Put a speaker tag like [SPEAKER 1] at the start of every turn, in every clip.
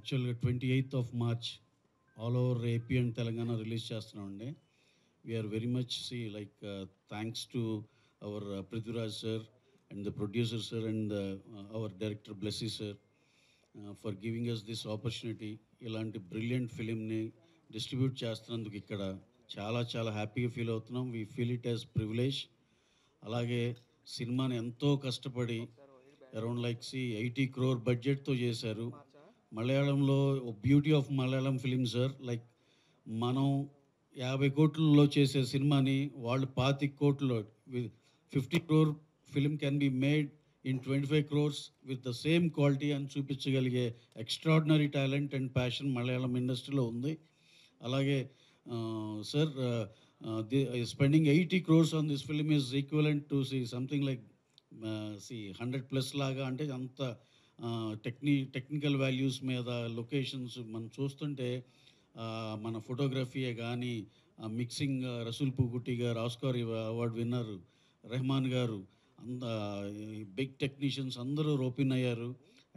[SPEAKER 1] యాక్చువల్గా 28th March all over AP and Telangana release చేస్తున్నామండి. We are very much like thanks to our Prithviraj sir and the producer sir and our director Blessy sir for giving us this opportunity. ఇలాంటి brilliant ఫిలింని distribute చేస్తున్నందుకు ఇక్కడ చాలా చాలా హ్యాపీగా feel అవుతున్నాం. We feel it as privilege. అలాగే సినిమాని ఎంతో కష్టపడి అరౌండ్ లైక్ 80 crore బడ్జెట్తో చేశారు. మలయాళంలో beauty of Malayalam film sir, like మనం 50 కోట్లలో చేసే సినిమాని వాళ్ళు 25 కోట్లలో 50 crore film can be made in 25 crores with the same quality అని చూపించగలిగే extraordinary talent and passion Malayalam ఇండస్ట్రీలో ఉంది. అలాగే sir spending 80 crores on this film is equivalent to something like 100+ లాగా. అంటే అంత టెక్నికల్ వాల్యూస్ మీద లొకేషన్స్ మనం చూస్తుంటే మన ఫోటోగ్రఫీయే కానీ మిక్సింగ్ రసూల్ పూకుట్టి గారు, ఆస్కార్ అవార్డు విన్నర్ రెహమాన్ గారు, అంత బిగ్ టెక్నీషియన్స్ అందరూ రోపిన్ అయ్యారు.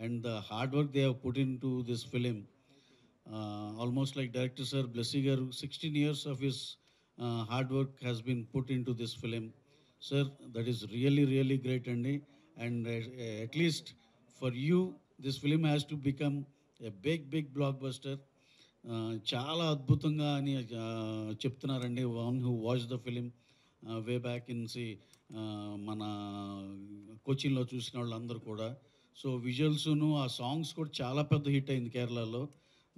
[SPEAKER 1] And the hard work they have put into this film. Almost like director sir Blessy గారు 16 years of his hard work has been put into this film. Sir, that is really, really great, Andy. And at least for you, this film has to become a big, big blockbuster. చాలా అద్భుతంగా అని చెప్తున్నారండి one who watch the film way back in మన కోచిన్లో చూసిన వాళ్ళందరూ కూడా. So విజువల్స్ను ఆ songs కూడా చాలా పెద్ద హిట్ అయింది కేరళలో.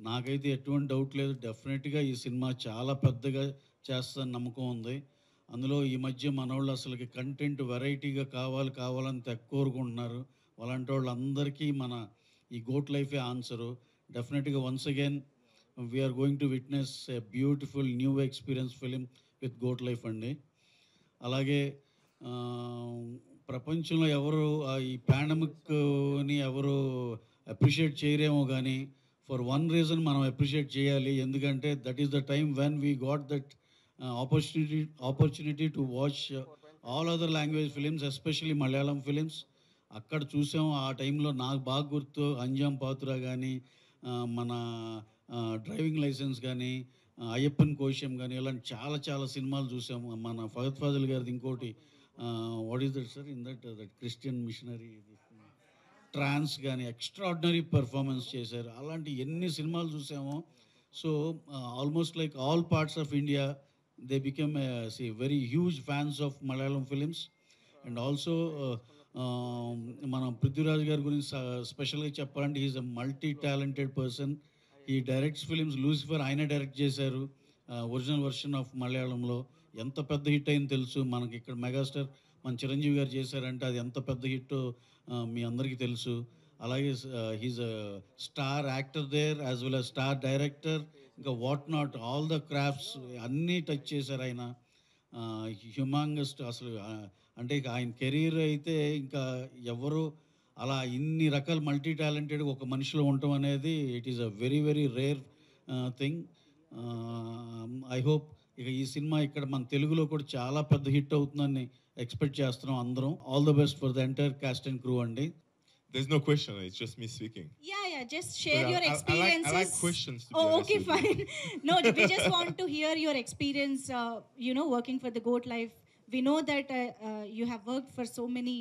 [SPEAKER 1] నాకైతే ఎటువంటి డౌట్ లేదు, డెఫినెట్గా ఈ సినిమా చాలా పెద్దగా చేస్తుందని నమ్మకం ఉంది. అందులో ఈ మధ్య మనోళ్ళు అసలుకి కంటెంట్ వెరైటీగా కావాలని కోరుకుంటున్నారు. అలాంటి వాళ్ళందరికీ మన ఈ గోట్ లైఫే ఆన్సరు. డెఫినెట్గా once again we are going to witness a beautiful new experience film with goat life అండి. అలాగే ప్రపంచంలో ఎవరు ఈ పాండమిక్ని ఎవరు అప్రిషియేట్ చేయరేమో కానీ ఫర్ వన్ రీజన్ మనం అప్రిషియేట్ చేయాలి. ఎందుకంటే that is the time when we got that opportunity to watch all other language films, especially Malayalam films. అక్కడ చూసాం. ఆ టైంలో నాకు బాగా గుర్తు అంజాం పాతురా కానీ, మన డ్రైవింగ్ లైసెన్స్ కానీ, అయ్యప్పన్ కోశం కానీ, ఇలాంటి చాలా చాలా సినిమాలు చూసాము. మన ఫగత్ ఫాజిల్ గారిది ఇంకోటి what is that sir in that Christian missionary Trance కానీ ఎక్స్ట్రాడినరీ పెర్ఫార్మెన్స్ చేశారు. అలాంటి ఎన్ని సినిమాలు చూసామో. So almost like all parts of India they became very huge fans of Malayalam films. And also మన పృథ్వీరాజ్ గారి గురించి స్పెషల్గా చెప్పాలంటే he is a multi talented person. ఈ డైరెక్ట్స్ ఫిలిమ్స్ లూసిఫర్ ఆయన డైరెక్ట్ చేశారు ఒరిజినల్ వర్షన్ ఆఫ్ మలయాళంలో. ఎంత పెద్ద హిట్ అయింది తెలుసు మనకి. ఇక్కడ మెగాస్టార్ మన చిరంజీవి గారు చేశారంటే అది ఎంత పెద్ద హిట్ మీ అందరికీ తెలుసు. అలాగే he's a star actor there as well as star director. ఇంకా what not all the crafts అన్నీ టచ్ చేశారు ఆయన. హ్యూమాంగస్ట్ అసలు. అంటే ఆయన కెరీర్ అయితే ఇంకా ఎవరు అలా ఇన్ని రకాల మల్టీ టాలెంటెడ్ ఒక మనిషిలో ఉండటం అనేది it is a very very rare thing. I hope ఇక ఈ సినిమా ఇక్కడ మన తెలుగులో కూడా చాలా పెద్ద హిట్ అవుతుందని ఎక్స్పెక్ట్ చేస్తున్నాం అందరం. All the best for the entire cost and crew అండి.
[SPEAKER 2] There's no question. It's just me speaking.
[SPEAKER 3] Yeah. Just share your experiences.
[SPEAKER 2] I like questions. To
[SPEAKER 3] be okay, fine. No, we just want to hear your experience, working for the Goat Life. We know that you have worked for so many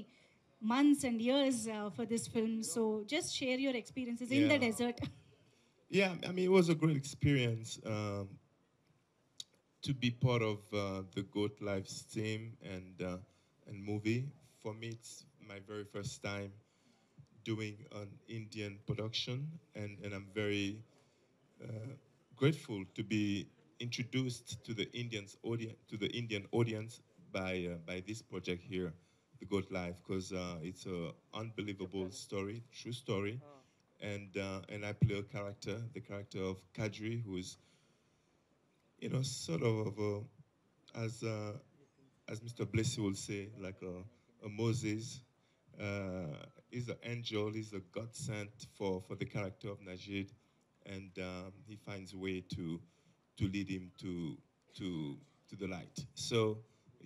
[SPEAKER 3] months and years for this film. So just share your experiences in the desert.
[SPEAKER 2] Yeah, I mean, it was a great experience to be part of the Goat Life's team and movie. For me, it's my very first time doing an Indian production, and I'm very grateful to be introduced to the Indian audience by this project here, The Goat Life, because it's an unbelievable story, true story, and I play the character of Kadri, who is sort of as Mr. Blessy will say, like a Moses. He's an angel, he's a God sent for the character of Najid, and he finds a way to lead him to the light. So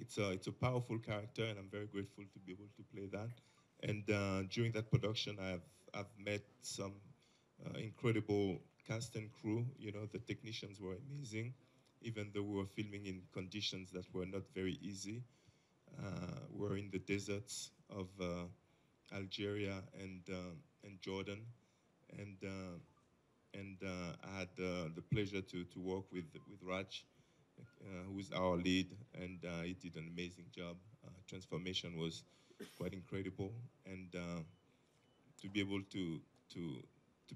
[SPEAKER 2] it's a powerful character, and I'm very grateful to be able to play that. And during that production, I've met some incredible cast and crew. You know, the technicians were amazing, even though we were filming in conditions that were not very easy. We were in the deserts of Algeria and Jordan, and I had the pleasure to work with Raj, who is our lead, and he did an amazing job. Transformation was quite incredible, and to be able to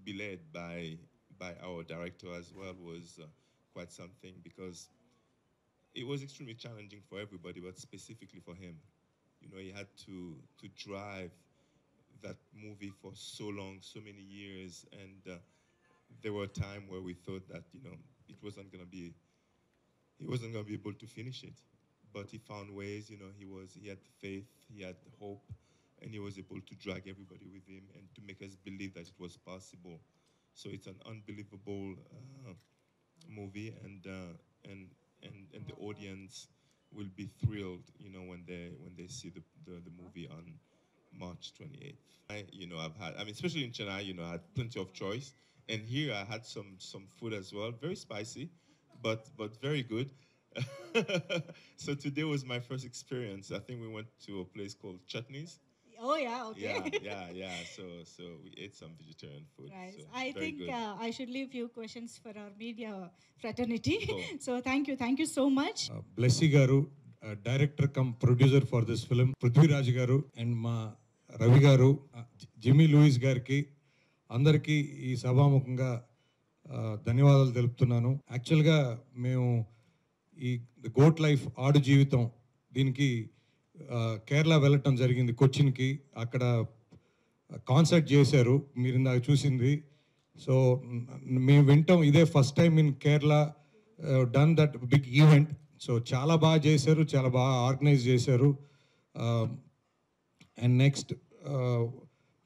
[SPEAKER 2] be led by our director as well was quite something, because it was extremely challenging for everybody, but specifically for him. You know, he had to drive that movie for so long, so many years, and there were times where we thought that, you know, he wasn't gonna be able to finish it. But he found ways. You know, he had faith, he had hope, and he was able to drag everybody with him and to make us believe that it was possible. So it's an unbelievable movie, and the audience will be thrilled, you know, when they see the movie on March 28th. I mean, especially in Chennai, you know, I had plenty of choice, and here I had some food as well, very spicy, but very good. So today was my first experience. I think we went to a place called Chutneys.
[SPEAKER 3] Oh yeah, okay.
[SPEAKER 2] Yeah. So we ate some vegetarian food.
[SPEAKER 3] Right.
[SPEAKER 2] So
[SPEAKER 3] I
[SPEAKER 2] very
[SPEAKER 3] think
[SPEAKER 2] good.
[SPEAKER 3] I should leave few questions for our media fraternity.
[SPEAKER 2] Cool.
[SPEAKER 3] So thank you so much.
[SPEAKER 4] Blessy Garu, director cum producer for this film, Prithviraj Garu, and ma Ravi Garu, Jimmy Lewis Garki, అందరికీ ఈ సభాముఖంగా ధన్యవాదాలు తెలుపుతున్నాను. యాక్చువల్గా మేము ఈ goat life ఆడు జీవితం దీనికి కేరళ వెళ్ళటం జరిగింది, కొచ్చిన్కి. అక్కడ కాన్సర్ట్ చేశారు, మీరు ఇందాక చూసింది. సో మేము వింటాం, ఇదే first time in Kerala done that big event. So చాలా బాగా చేశారు, చాలా బాగా ఆర్గనైజ్ చేశారు. అండ్ నెక్స్ట్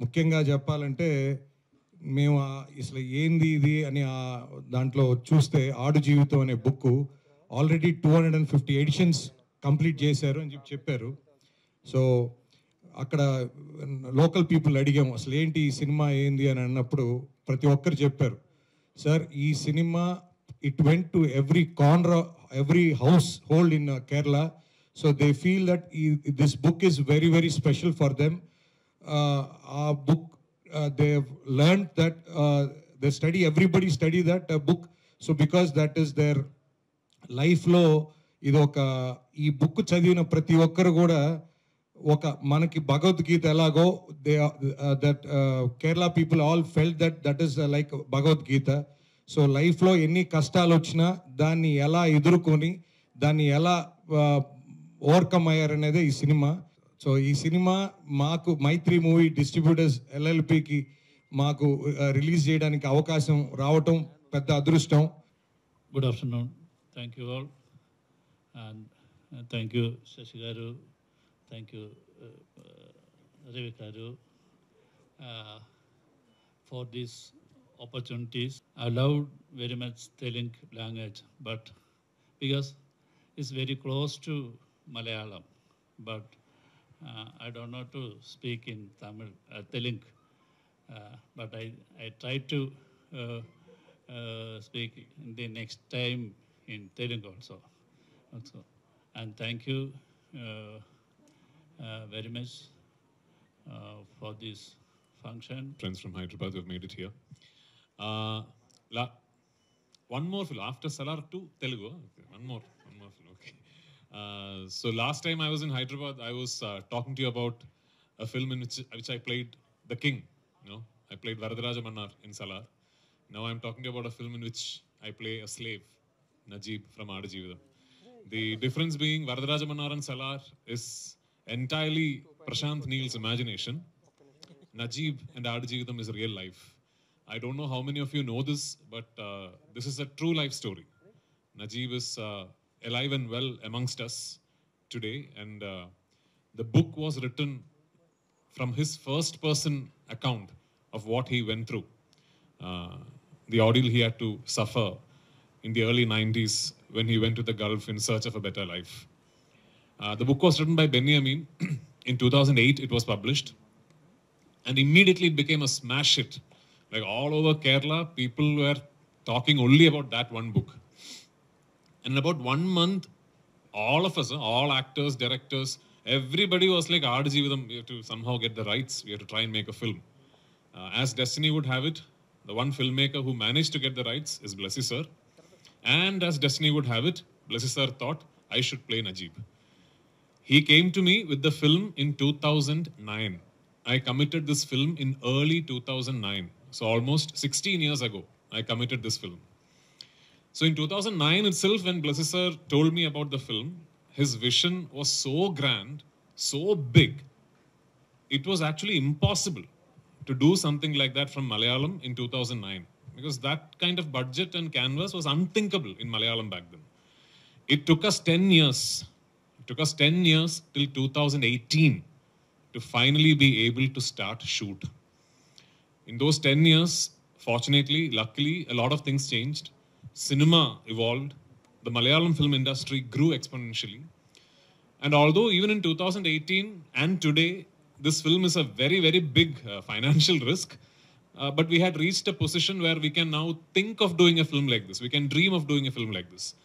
[SPEAKER 4] ముఖ్యంగా చెప్పాలంటే మేము అసలు ఏంది ఇది అని దాంట్లో చూస్తే ఆడు జీవితం అనే బుక్ ఆల్రెడీ 250 ఎడిషన్స్ కంప్లీట్ చేశారు అని చెప్పారు. సో అక్కడ లోకల్ పీపుల్ అడిగాము అసలు ఏంటి ఈ సినిమా ఏంది అని అన్నప్పుడు ప్రతి ఒక్కరు చెప్పారు, సార్ ఈ cinema it went to every corner, every house hold in Kerala. So they feel that this book is very very special for them. ఆ book they have learned that they study, everybody study that book. So because that is their life లో ఇది ఒక ఈ book చదివిన ప్రతి ఒక్కరు కూడా ఒక మనకి భగవద్గీత ఎలాగో that Kerala people all felt that is like Bhagavad Gita. So లైఫ్లో ఎన్ని కష్టాలు వచ్చినా దాన్ని ఎలా ఎదుర్కొని దాన్ని ఎలా ఓవర్కమ్ అయ్యారనేదే ఈ సినిమా. సో ఈ సినిమా మాకు మైత్రి మూవీ డిస్ట్రిబ్యూటర్స్ LLPకి మాకు రిలీజ్ చేయడానికి అవకాశం రావటం పెద్ద అదృష్టం.
[SPEAKER 5] Good afternoon. Thank you all. And thank you, Shashi Garu. Thank you, Ravi Garu, for these opportunities. I love very much Telugu language, but because it's very close to Malayalam, but I don't know to speak in Tamil, Telugu, but I try to speak in the next time in Telugu also. And thank you very much for this function.
[SPEAKER 6] Friends from Hyderabad have made it here. One more film after Salar to Telugu. Okay, one more film. Okay. So last time I was in Hyderabad, I was talking to you about a film in which I played the king. You know, I played Varadaraja Mannar in Salar. Now I'm talking to you about a film in which I play a slave, Najib from Aadu Jeevitham. The difference being Varadaraja Mannar and Salar is entirely Prashant Neel's imagination. Najib and Aadu Jeevitham is real life. I don't know how many of you know this, but this is a true life story. Najib is alive and well amongst us today, and the book was written from his first person account of what he went through, the ordeal he had to suffer in the early 90s when he went to the Gulf in search of a better life. The book was written by Benny Amin. In 2008 it was published, and immediately it became a smash hit Like all over Kerala, people were talking only about that one book. And in about 1 month, all of us, all actors, directors, everybody was like, Aadu Jeevitham, we have to somehow get the rights. We have to try and make a film. As destiny would have it, the one filmmaker who managed to get the rights is Blessy sir. And as destiny would have it, Blessy sir thought I should play Najib. He came to me with the film in 2009. I committed this film in early 2009. So almost 16 years ago, I committed this film. So in 2009 itself, when Blessy sir told me about the film, his vision was so grand, so big, it was actually impossible to do something like that from Malayalam in 2009. Because that kind of budget and canvas was unthinkable in Malayalam back then. It took us 10 years. It took us 10 years till 2018 to finally be able to start shoot. In those 10 years, fortunately, luckily, a lot of things changed. Cinema evolved. The Malayalam film industry grew exponentially. And although even in 2018 and today, this film is a very, very big financial risk, but we had reached a position where we can now think of doing a film like this. We can dream of doing a film like this.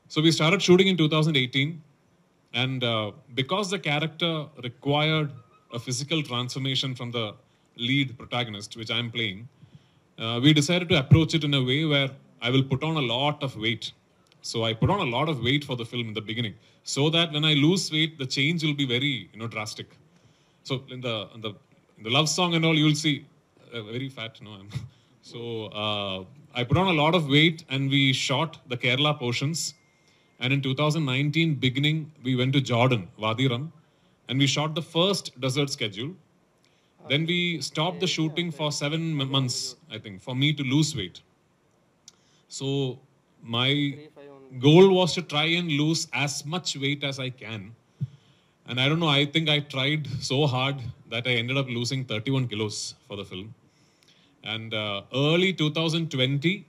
[SPEAKER 6] So we started shooting in 2018. And because the character required a physical transformation from the lead protagonist, which I'm playing, we decided to approach it in a way where I will put on a lot of weight. So I put on a lot of weight for the film in the beginning, so that when I lose weight, the change will be very, drastic. So in the love song and all, you will see very fat. So I put on a lot of weight, and we shot the Kerala portions. And in 2019 beginning, we went to Jordan, Wadi Rum, and we shot the first desert schedule. Then we stopped the shooting for 7 months, I think, for me to lose weight. So my goal was to try and lose as much weight as I can. And I don't know, I think I tried so hard that I ended up losing 31 kilos for the film. And early 2020,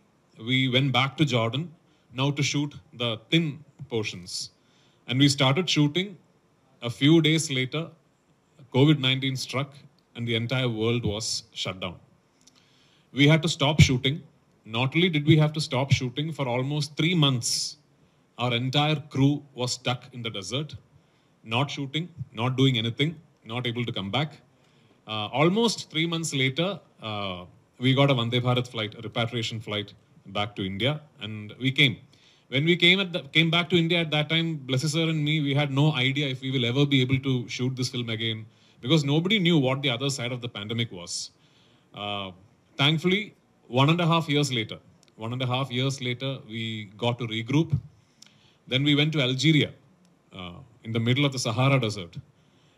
[SPEAKER 6] we went back to Jordan, now to shoot the thin portions. And we started shooting. A few days later, COVID-19 struck and the entire world was shut down. We had to stop shooting. Not only did we have to stop shooting, for almost 3 months, our entire crew was stuck in the desert, not shooting, not doing anything, not able to come back. Almost 3 months later, we got a Vande Bharat flight, a repatriation flight back to India, and we came. When we came back to India at that time, Blessy sir and me, we had no idea if we will ever be able to shoot this film again, because nobody knew what the other side of the pandemic was. Thankfully, 1.5 years later, we got to regroup. Then we went to Algeria, in the middle of the Sahara Desert.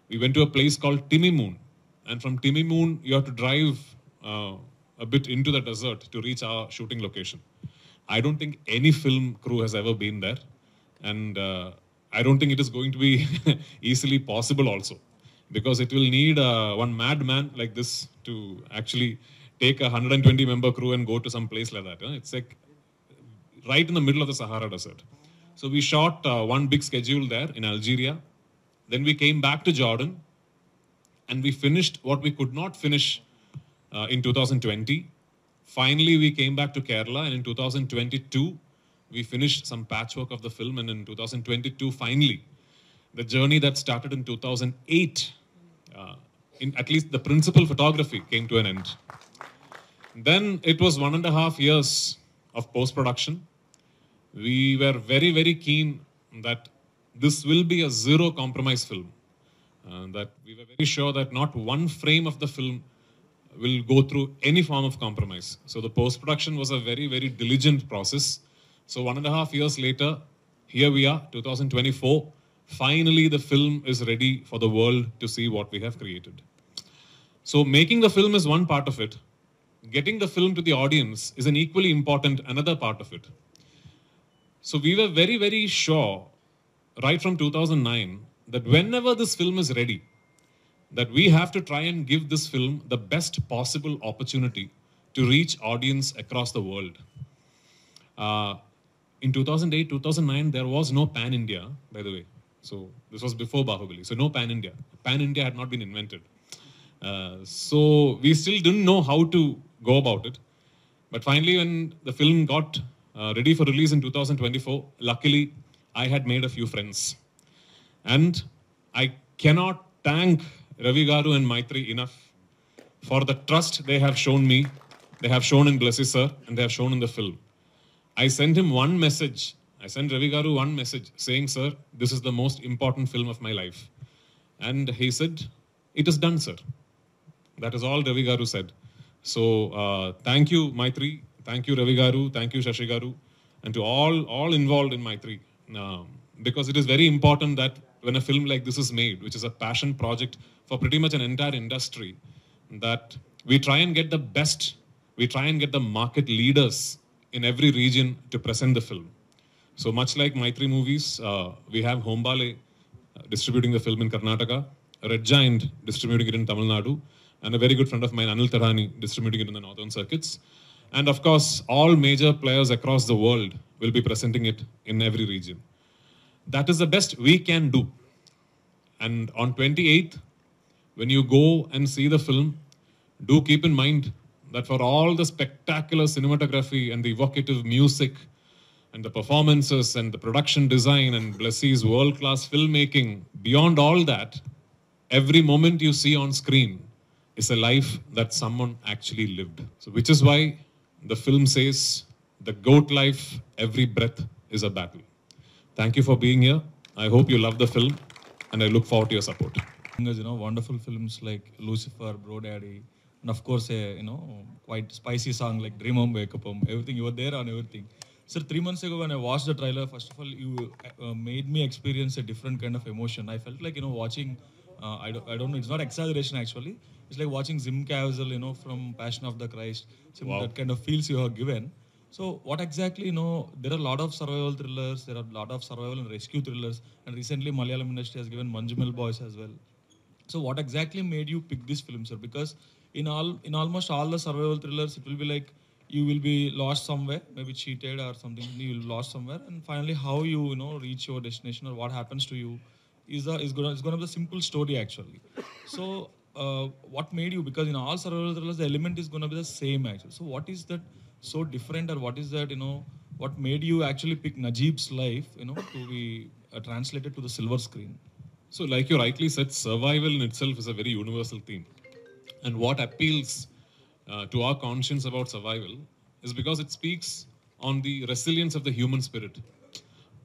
[SPEAKER 6] We went to a place called Timimoun. And from Timimoun, you have to drive a bit into the desert to reach our shooting location. I don't think any film crew has ever been there. And I don't think it is going to be easily possible also. Because it will need one madman like this to actually take a 120-member crew and go to some place like that. It's like right in the middle of the Sahara Desert. So we shot one big schedule there in Algeria. Then we came back to Jordan. And we finished what we could not finish in 2020. Finally, we came back to Kerala, and in 2022, we finished some patchwork of the film. And in 2022, finally, the journey that started in 2008, at least the principal photography came to an end. Then it was 1.5 years of post-production. We were very, very keen that this will be a zero-compromise film. That we were very sure that not one frame of the film will go through any form of compromise. So the post-production was a very, very diligent process. So 1.5 years later, here we are, 2024. Finally, the film is ready for the world to see what we have created. So making the film is one part of it. Getting the film to the audience is an equally important another part of it. So we were very, very sure, right from 2009, that whenever this film is ready, that we have to try and give this film the best possible opportunity to reach audience across the world. In 2008, 2009, there was no Pan-India, by the way. So this was before Bahubali. So no Pan-India. Pan-India had not been invented. So we still didn't know how to go about it. But finally, when the film got ready for release in 2024, luckily, I had made a few friends. And I cannot thank Ravi Garu and Maitri enough for the trust they have shown me, they have shown in Blessy sir, and they have shown in the film. I sent him one message. I sent Ravi Garu one message saying, sir, this is the most important film of my life. And he said, it is done, sir. That is all Ravi Garu said. So thank you, Maitri. Thank you, Ravi Garu. Thank you, Shashi Garu. And to all involved in Maitri. Because it is very important that when a film like this is made, which is a passion project for pretty much an entire industry, that we try and get the best, we try and get the market leaders in every region to present the film. So much like Maitri Movies, we have Hombale distributing the film in Karnataka, Red Giant distributing it in Tamil Nadu, and a very good friend of mine, Anil Tarani, distributing it in the northern circuits. And of course, all major players across the world will be presenting it in every region. That is the best we can do. And on 28th, when you go and see the film, do keep in mind that for all the spectacular cinematography and the evocative music and the performances and the production design and Blessy's world-class filmmaking, beyond all that, every moment you see on screen is a life that someone actually lived. So which is why the film says, the goat life, every breath is a battle. Thank you for being here. I hope you love the film and I look forward to your support.
[SPEAKER 4] Wonderful films like Lucifer, Bro Daddy, and of course a quite spicy song like Dream Home Wake Up Home. Everything, you were there on everything. Sir, 3 months ago when I watched the trailer, first of all, you made me experience a different kind of emotion. I felt like watching, I don't know, it's not exaggeration actually. It's like watching Jim Caviezel, from Passion of the Christ. So
[SPEAKER 6] Wow.
[SPEAKER 4] that kind of feels you are given. So what exactly, there are a lot of survival thrillers, there are a lot of survival and rescue thrillers, and recently Malayalam industry has given Manjumal Boys as well. So what exactly made you pick this film, sir? Because in almost all the survival thrillers, it will be like you will be lost somewhere, maybe cheated or something, you will be lost somewhere, and finally how you reach your destination or what happens to you is gonna be the simple story actually. So what made you? Because in all survival thrillers, the element is gonna be the same actually. So what is that so different, or what is that what made you actually pick Najib's life to be translated to the silver screen?
[SPEAKER 6] So like you rightly said, survival in itself is a very universal theme. And what appeals to our conscience about survival is because it speaks on the resilience of the human spirit.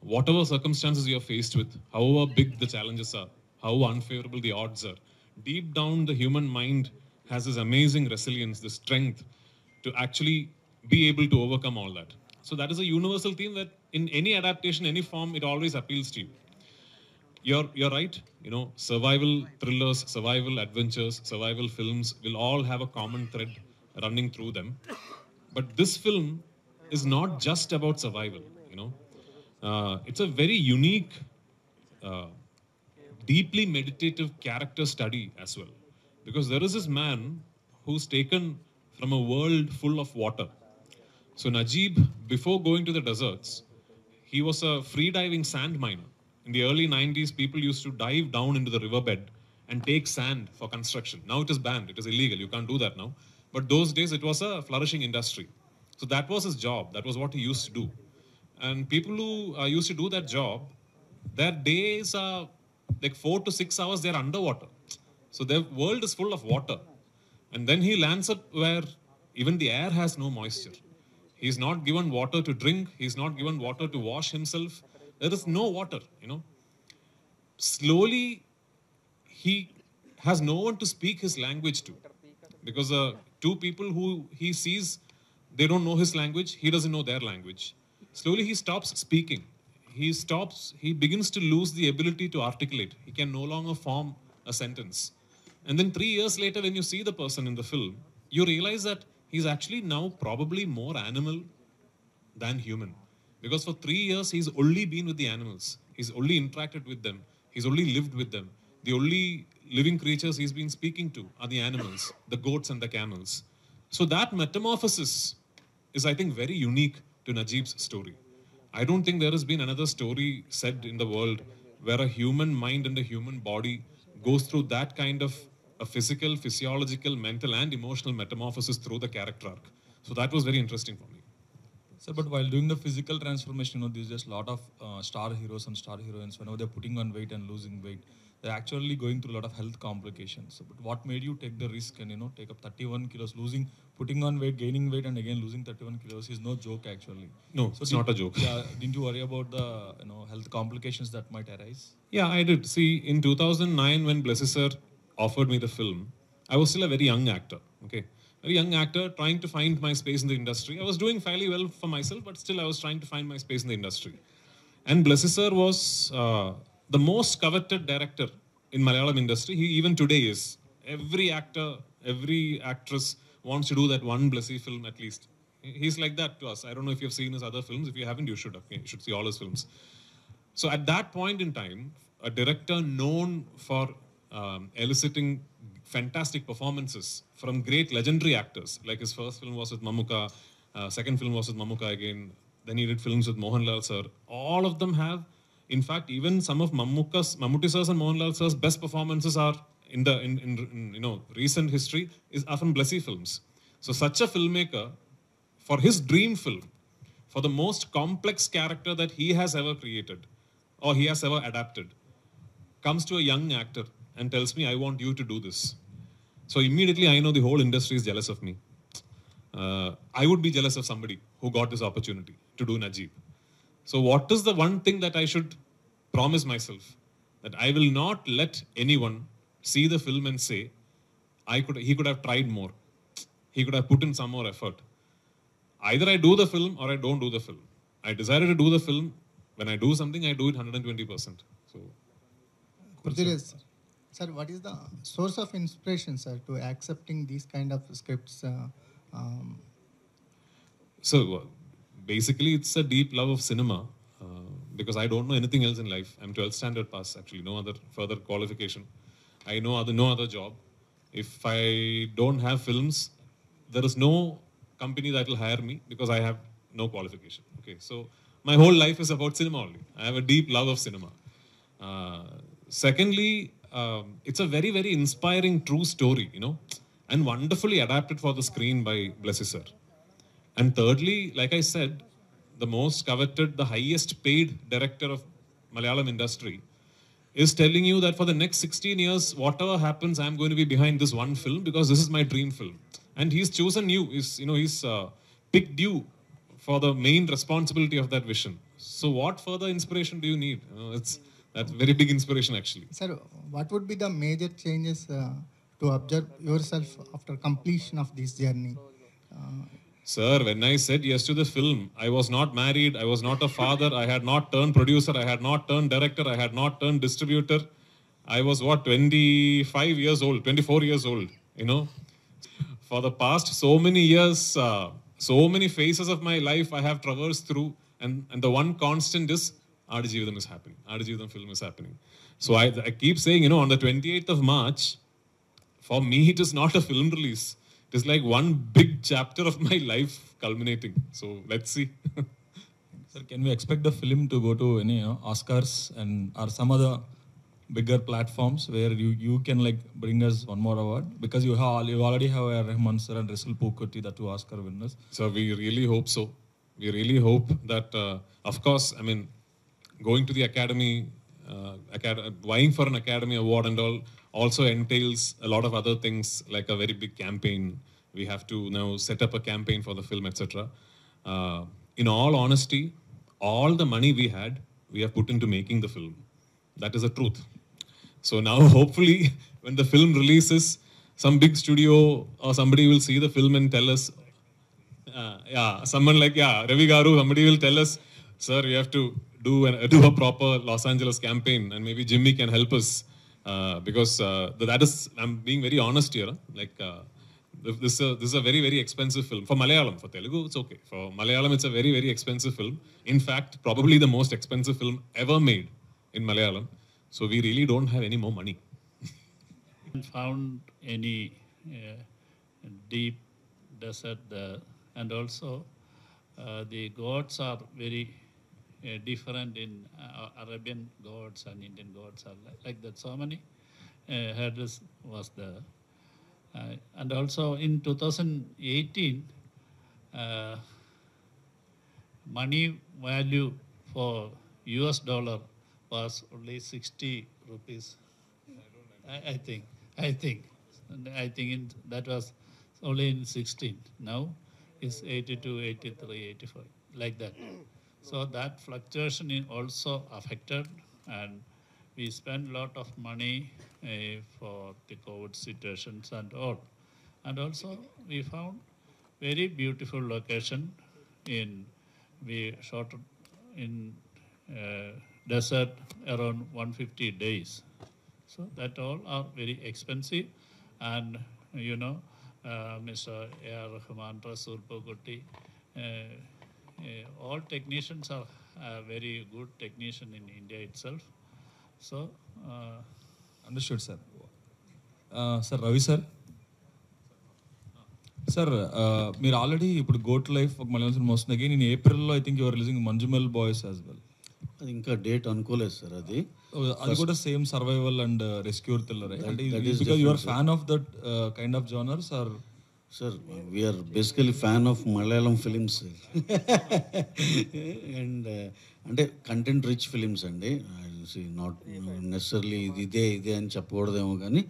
[SPEAKER 6] Whatever circumstances you're faced with, however big the challenges are, how unfavorable the odds are, deep down the human mind has this amazing resilience, this strength to actually be able to overcome all that. So that is a universal theme that in any adaptation, any form, it always appeals to you. You're right. Survival thrillers, survival adventures, survival films will all have a common thread running through them. But this film is not just about survival. It's a very unique, deeply meditative character study as well, because there is this man who's taken from a world full of water. So Najib, before going to the deserts, he was a free-diving sand miner. In the early 90s, people used to dive down into the riverbed and take sand for construction. Now it is banned. It is illegal. You can't do that now. But those days, it was a flourishing industry. So that was his job. That was what he used to do. And people who used to do that job, their days are like 4 to 6 hours, they're underwater. So their world is full of water. And then he lands up where even the air has no moisture. He's not given water to drink. He's not given water to wash himself. There is no water, Slowly, he has no one to speak his language to. Because two people who he sees, they don't know his language. He doesn't know their language. Slowly, he stops speaking. He begins to lose the ability to articulate. He can no longer form a sentence. And then 3 years later, when you see the person in the film, you realize that he's actually now probably more animal than human. Because for 3 years, he's only been with the animals. He's only interacted with them. He's only lived with them. The only living creatures he's been speaking to are the animals, the goats and the camels. So that metamorphosis is, I think, very unique to Najib's story. I don't think there has been another story said in the world where a human mind and a human body goes through that kind of a physical, physiological, mental, and emotional metamorphosis through the character arc. So that was very interesting for me.
[SPEAKER 7] Sir, but while doing the physical transformation, there's just a lot of star heroes and star heroines, whenever they're putting on weight and losing weight, they're actually going through a lot of health complications. So, but what made you take the risk and, take up 31 kilos, putting on weight, gaining weight, and again losing 31 kilos is no joke actually.
[SPEAKER 6] No, it's not a joke.
[SPEAKER 7] Yeah, didn't you worry about the, health complications that might arise?
[SPEAKER 6] Yeah, I did. See, in 2009, when Blessy sir offered me the film, I was still a very young actor. Okay, a young actor trying to find my space in the industry. I was doing fairly well for myself, but still I was trying to find my space in the industry. And Blessy sir was the most coveted director in Malayalam industry. He even today is. Every actor, every actress wants to do that one Blessy film at least. He's like that to us. I don't know if you've seen his other films. If you haven't, you should. Okay? You should see all his films. So at that point in time, a director known for eliciting fantastic performances from great legendary actors, like his first film was with Mammootty, second film was with Mammootty again, then he did films with Mohanlal sir. All of them have, in fact, even some of Mammootty sir's and Mohanlal sir's best performances are in recent history are from Blessy films. So such a filmmaker, for his dream film, for the most complex character that he has ever created or he has ever adapted, comes to a young actor and tells me, I want you to do this. So immediately I know the whole industry is jealous of me. I would be jealous of somebody who got this opportunity to do Najib. So what is the one thing that I should promise myself? That I will not let anyone see the film and say, he could have tried more. He could have put in some more effort. Either I do the film or I don't do the film. I decided to do the film. When I do something, I do it 120%. So,
[SPEAKER 8] Prithviraj, sir, what is the source of inspiration, sir, to accepting these kind of scripts?
[SPEAKER 6] So basically, it's a deep love of cinema because I don't know anything else in life. I'm 12th standard pass, actually, no other further qualification. I know no other job. If I don't have films, there is no company that will hire me because I have no qualification. Okay, so my whole life is about cinema only. I have a deep love of cinema. Secondly, it's a very, very inspiring true story, and wonderfully adapted for the screen by Blessy sir. And thirdly, like I said, the most coveted, the highest paid director of Malayalam industry is telling you that for the next 16 years, whatever happens, I'm going to be behind this one film because this is my dream film. And he's chosen you. He's picked you for the main responsibility of that vision. So what further inspiration do you need? That's very big inspiration actually.
[SPEAKER 8] Sir, what would be the major changes to observe yourself after completion of this journey?
[SPEAKER 6] Sir, when I said yes to the film, I was not married, I was not a father, I had not turned producer, I had not turned director, I had not turned distributor. I was 25 years old, 24 years old, For the past so many years, so many phases of my life I have traversed through, and the one constant is Aadu Jeevitham is happening. Aadu Jeevitham film is happening. So I keep saying, on the 28th of March, for me it is not a film release. It is like one big chapter of my life culminating. So let's see.
[SPEAKER 7] Sir, can we expect the film to go to any Oscars and or some other bigger platforms where you can bring us one more award? Because you already have a Rahman sir and Rasul Pookutty, the 2 Oscar winners.
[SPEAKER 6] So we really hope so. We really hope that, of course, going to the academy, vying for an academy award and all also entails a lot of other things like a very big campaign. We have to now set up a campaign for the film, etc. In all honesty, all the money we had, we have put into making the film. That is the truth. So now hopefully when the film releases, some big studio or somebody will see the film and tell us, someone like Ravi Garu, somebody will tell us, sir, we have to do a proper Los Angeles campaign, and maybe Jimmy can help us because that is, I'm being very honest here. This is a very, very expensive film. For Malayalam, for Telugu, it's okay. For Malayalam, it's a very, very expensive film. In fact, probably the most expensive film ever made in Malayalam. So we really don't have any more money.
[SPEAKER 5] Found any deep desert there, and also the gods are very different in Arabian gods and Indian gods are like that. So many Herdis was there. And also in 2018, money value for US dollar was only 60 rupees. I think. That was only in 16. Now it's 82, 83, 85, like that. So that fluctuation is also affected, and we spend a lot of money for the COVID situations and all. And also we found very beautiful location we shot in desert around 150 days. So that all are very expensive, and Mr. A.R. Rahman, Rasool Pogutti, all technicians are very good technician in India itself. So,
[SPEAKER 7] Understood, sir. Sir, Ravi sir. Sir, మీరు already ఇప్పుడు గోట్ లైఫ్ ఒక మలయాళం సినిమా వస్తుంది again in ఏప్రిల్లో I think your releasing Manjummel Boys as well.
[SPEAKER 1] అది ఇంకా date అనుకోలేదు sir.
[SPEAKER 7] అది కూడా same survival and rescue thriller. అంటే because you are fan of that kind of genres are?
[SPEAKER 1] Sir, we are basically fan of Malayalam films and అంటే content rich films అండి. Not necessarily ఇదే అని చెప్పకూడదేమో, కానీ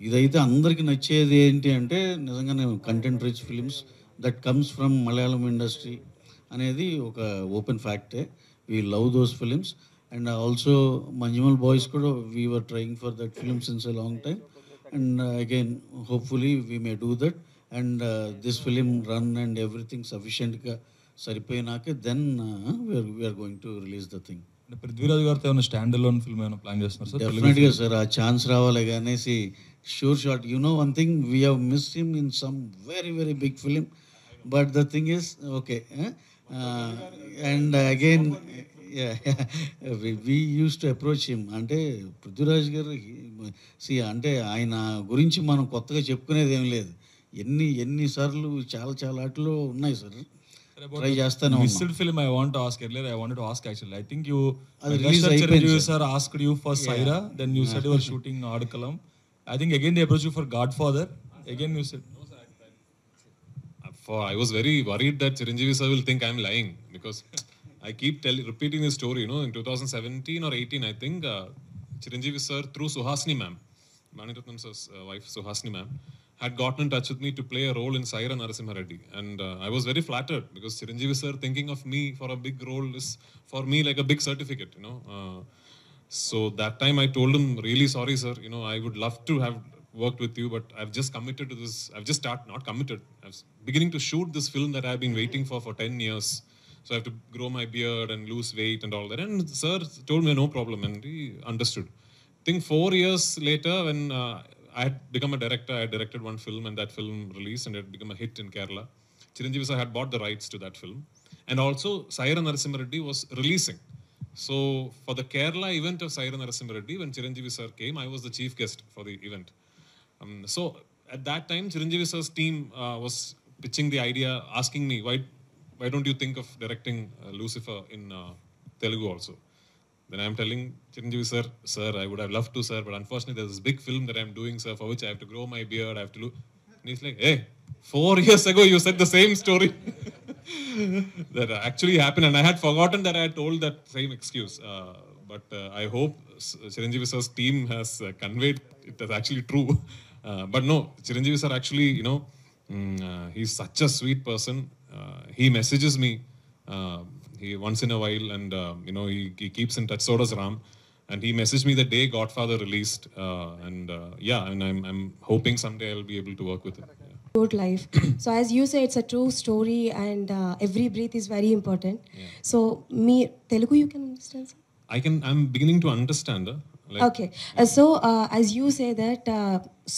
[SPEAKER 1] ఇదైతే అందరికీ నచ్చేది ఏంటి అంటే నిజంగానే content rich films that comes from Malayalam industry అనేది ఒక ఓపెన్ ఫ్యాక్టే. We love those films. And also Manjummel Boys కూడా we were trying for that film since a long time. And again hopefully we may do that. And this film run and everything సఫిషియెంట్గా సరిపోయినాకే then we are going to release the thing.
[SPEAKER 7] Prithviraj గారితో ఏమైనా stand alone film ఏమైనా plan చేస్తున్నారు sir?
[SPEAKER 1] డెఫినెట్గా sir, ఆ chance రావాలి అనేసి sure shot. You know one thing, we have missed him in some very very big film, but the thing is okay. And again we use to approach him. అంటే పృథ్వీరాజ్ గారు అంటే ఆయన గురించి మనం కొత్తగా చెప్పుకునేది ఏం లేదు. ఎన్నిసార్లు చాలా ఆటలు ఉన్నాయి సార్. ట్రై చేస్తాను.
[SPEAKER 7] Missed film I want to ask earlier. I wanted to ask actually. I think you
[SPEAKER 1] Chiranjeevi
[SPEAKER 7] sir asked you for Saira, then you said you were shooting Adkalam. I think again they approached you for Godfather. Again you said
[SPEAKER 6] I was very worried that Chiranjeevi sir will think I'm lying, because I keep repeating this story. In 2017 or 18, I think Chiranjeevi sir, through Suhasini ma'am, Mani Ratnam sir's wife Suhasini ma'am, had gotten in touch with me to play a role in Saira Narasimha Reddy, and I was very flattered, because Chiranjeevi sir thinking of me for a big role is for me like a big certificate. So that time I told him, really sorry sir, I would love to have worked with you, but I've just committed to this. I've just not committed. I was beginning to shoot this film that I've been waiting for 10 years. So I have to grow my beard and lose weight and all that. And sir told me no problem, and he understood. I think 4 years later, when I had become a director, I had directed one film, and that film released and it had become a hit in Kerala. Chiranjeevi sir had bought the rights to that film. And also Saira Narasimha Reddy was releasing. So for the Kerala event of Saira Narasimha Reddy, when Chiranjeevi sir came, I was the chief guest for the event. So at that time, Chiranjeevi sir's team was pitching the idea, asking me, why don't you think of directing Lucifer in Telugu also? Then I'm telling Chiranjeevi sir, I would have loved to, sir, but unfortunately there's this big film that I'm doing, sir, for which I have to grow my beard, I have to look. And he's like, hey, 4 years ago you said the same story. That actually happened, and I had forgotten that I had told that same excuse. But I hope Chiranjeevi sir's team has conveyed it as actually true. But no, Chiranjeevi sir actually, he's such a sweet person. He messages me he once in a while, and he keeps in touch. So does Ram, and he messaged me the day Godfather released, and I'm hoping someday I'll be able to work with him.
[SPEAKER 9] Good life. So as you say, it's a true story, and every breath is very important. So me Telugu you can understand, sir?
[SPEAKER 6] I'm beginning to understand.
[SPEAKER 9] Okay. So as you say that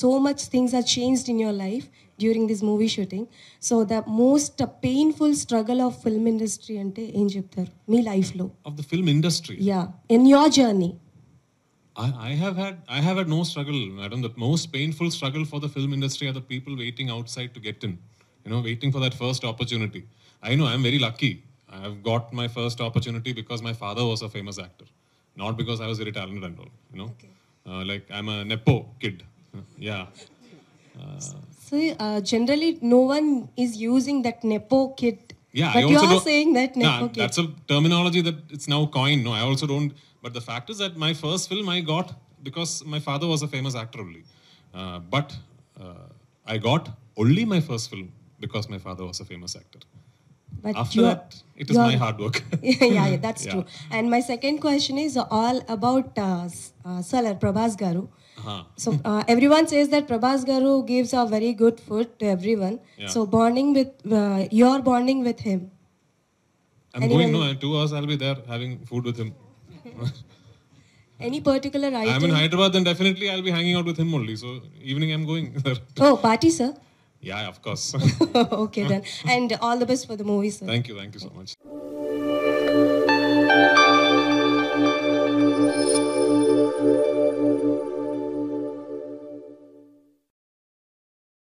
[SPEAKER 9] so much things have changed in your life during this movie shooting. So the most painful struggle of film industry ante em cheptaru me life lo?
[SPEAKER 6] Of the film industry?
[SPEAKER 9] Yeah. In your journey.
[SPEAKER 6] I have had no struggle, madam. The most painful struggle for the film industry are the people waiting outside to get in. Waiting for that first opportunity. I know I'm very lucky. I have got my first opportunity because my father was a famous actor, not because I was very talented and all. Okay. Like I'm a Nepo kid. Yeah.
[SPEAKER 9] So generally, no one is using that Nepo kid.
[SPEAKER 6] Yeah,
[SPEAKER 9] but
[SPEAKER 6] I
[SPEAKER 9] you
[SPEAKER 6] also
[SPEAKER 9] are
[SPEAKER 6] don't-
[SPEAKER 9] saying that Nepo kid.
[SPEAKER 6] That's a terminology that it's now coined. No, I also don't. But the fact is that my first film I got because my father was a famous actor only. But I got only my first film because my father was a famous actor.
[SPEAKER 9] But
[SPEAKER 6] After
[SPEAKER 9] you are-
[SPEAKER 6] that, it is
[SPEAKER 9] you
[SPEAKER 6] my
[SPEAKER 9] are-
[SPEAKER 6] hard work.
[SPEAKER 9] yeah, that's true. And my second question is all about Salar Prabhas Garu. So everyone says that Prabhas Garu gives a very good food to everyone.
[SPEAKER 6] Yeah.
[SPEAKER 9] So you're bonding with him.
[SPEAKER 6] I'm going, no, in 2 hours I'll be there having food with him.
[SPEAKER 9] Any particular item?
[SPEAKER 6] I'm in Hyderabad, then definitely I'll be hanging out with him only. So evening I'm going there.
[SPEAKER 9] Oh, party, sir.
[SPEAKER 6] Yeah, of course.
[SPEAKER 9] Okay then. And all the best for the movie, sir.
[SPEAKER 6] Thank you so much.